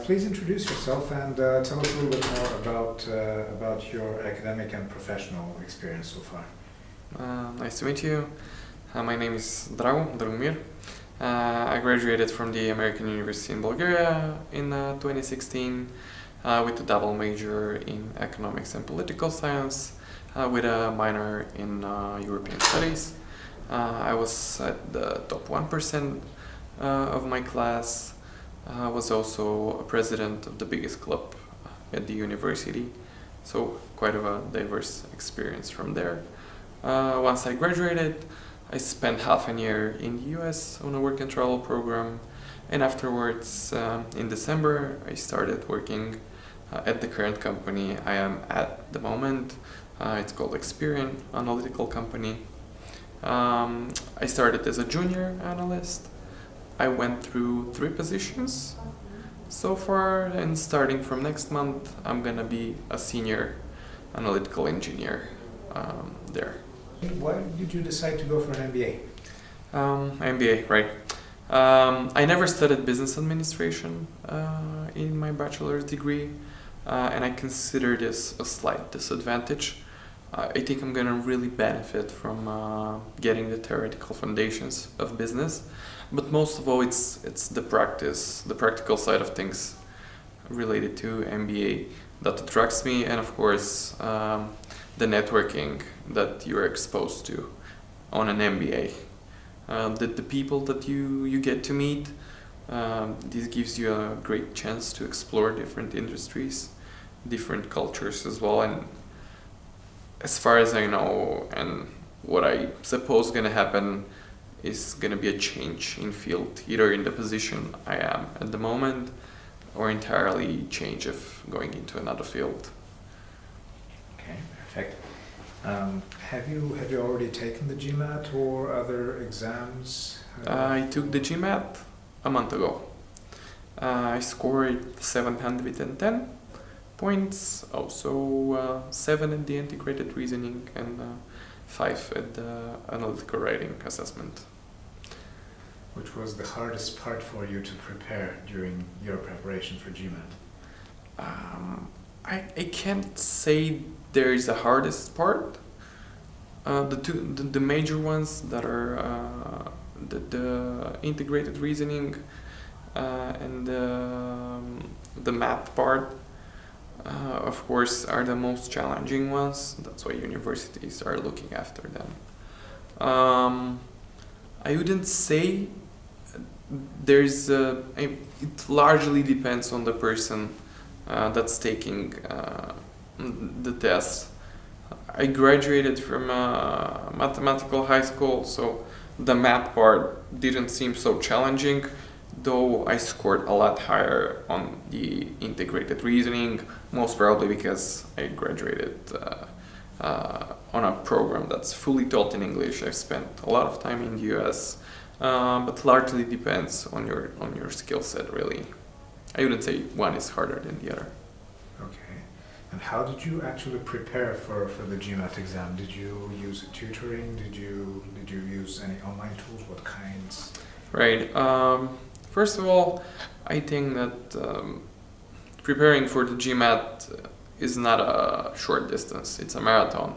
please introduce yourself and tell us a little bit more about your academic and professional experience so far. Nice to meet you. My name is Dragomir. I graduated from the American University in Bulgaria in 2016 with a double major in economics and political science with a minor in European studies. I was at the top 1% of my class. I was also a president of the biggest club at the university, so quite a diverse experience from there. Once I graduated, I spent half a year in the US on a work and travel program, and afterwards, in December, I started working at the current company I am at the moment. It's called Aspirant, analytical company. I started as a junior analyst. I went through 3 positions so far, and starting from next month, I'm gonna be a senior analytical engineer there. Why did you decide to go for an MBA? MBA, right. I never studied business administration in my bachelor's degree, and I consider this a slight disadvantage. I think I'm gonna really benefit from getting the theoretical foundations of business, but most of all, it's the practical side of things related to MBA that attracts me, and of course, the networking that you're exposed to on an MBA. The people that you get to meet, this gives you a great chance to explore different industries, different cultures as well, and as far as I know, and what I suppose gonna happen is gonna be a change in field, either in the position I am at the moment, or entirely change of going into another field. Okay, perfect. Have you already taken the GMAT or other exams? I took the GMAT a month ago. I scored 710 points, also 7 at the integrated reasoning and 5 at the analytical writing assessment. Which was the hardest part for you to prepare during your preparation for GMAT? I can't say there is a hardest part. The major ones that are the integrated reasoning and the math part, of course, are the most challenging ones. That's why universities are looking after them. I wouldn't say there's it largely depends on the person that's taking the test. I graduated from mathematical high school, so the math part didn't seem so challenging, though I scored a lot higher on the integrated reasoning, most probably because I graduated on a program that's fully taught in English. I've spent a lot of time in the US, but largely depends on your skill set, really. I wouldn't say one is harder than the other. Okay. And how did you actually prepare for the GMAT exam? Did you use tutoring? Did you use any online tools? What kinds? Right. First of all, I think that preparing for the GMAT is not a short distance. It's a marathon.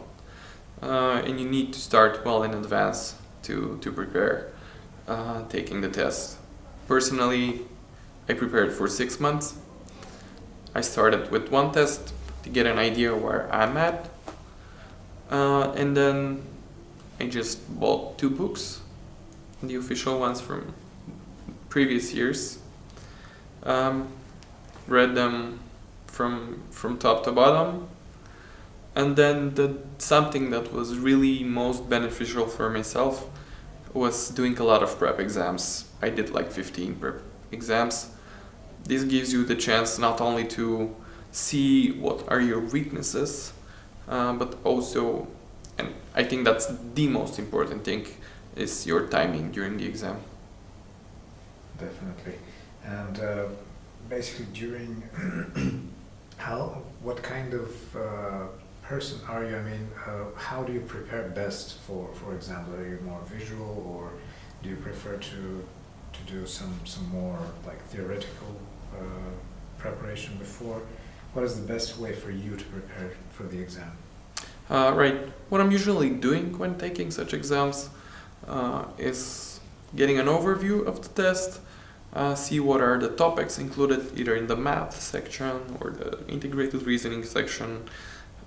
And you need to start well in advance to prepare taking the test. Personally, I prepared for 6 months. I started with 1 test to get an idea where I'm at. And then I just bought 2 books, the official ones from previous years. Read them from top to bottom. And then something that was really most beneficial for myself was doing a lot of prep exams. I did like 15 prep exams. This gives you the chance not only to see what are your weaknesses, but also, and I think that's the most important thing, is your timing during the exam. Definitely. And basically during, what kind of person are you? I mean, how do you prepare best for example? Are you more visual, or do you prefer to do some more like theoretical preparation before. What is the best way for you to prepare for the exam? Right. What I'm usually doing when taking such exams is getting an overview of the test, see what are the topics included either in the math section or the integrated reasoning section.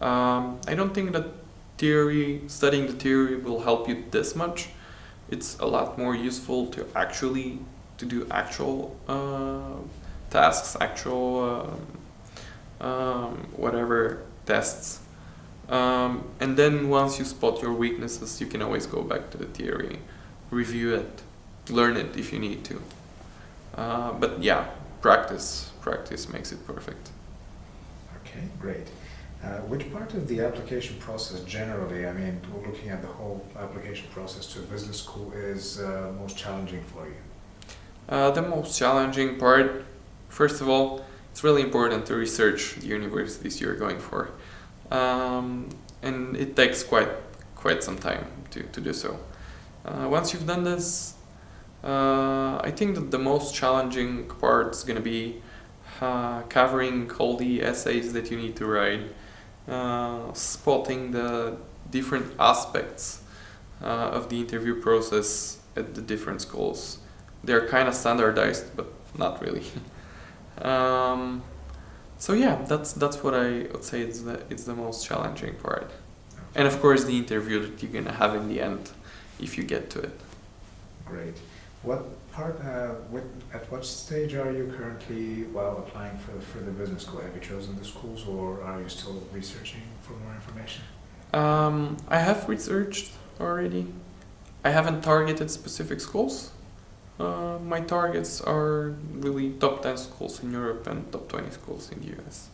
I don't think that studying the theory will help you this much. It's a lot more useful to do actual tasks, actual whatever tests. And then once you spot your weaknesses, you can always go back to the theory, review it, learn it if you need to. But yeah, practice makes it perfect. Okay, great. Which part of the application process generally, I mean, looking at the whole application process to a business school, is most challenging for you? The most challenging part, first of all, it's really important to research the universities you're going for. And it takes quite some time to do so. Once you've done this, I think that the most challenging part is going to be covering all the essays that you need to write, spotting the different aspects of the interview process at the different schools. They're kind of standardized, but not really. So yeah, that's what I would say it's the most challenging part. And of course the interview that you're gonna have in the end, if you get to it. Great. At what stage are you currently while applying for the business school? Have you chosen the schools or are you still researching for more information? I have researched already. I haven't targeted specific schools. My targets are really top 10 schools in Europe and top 20 schools in the US.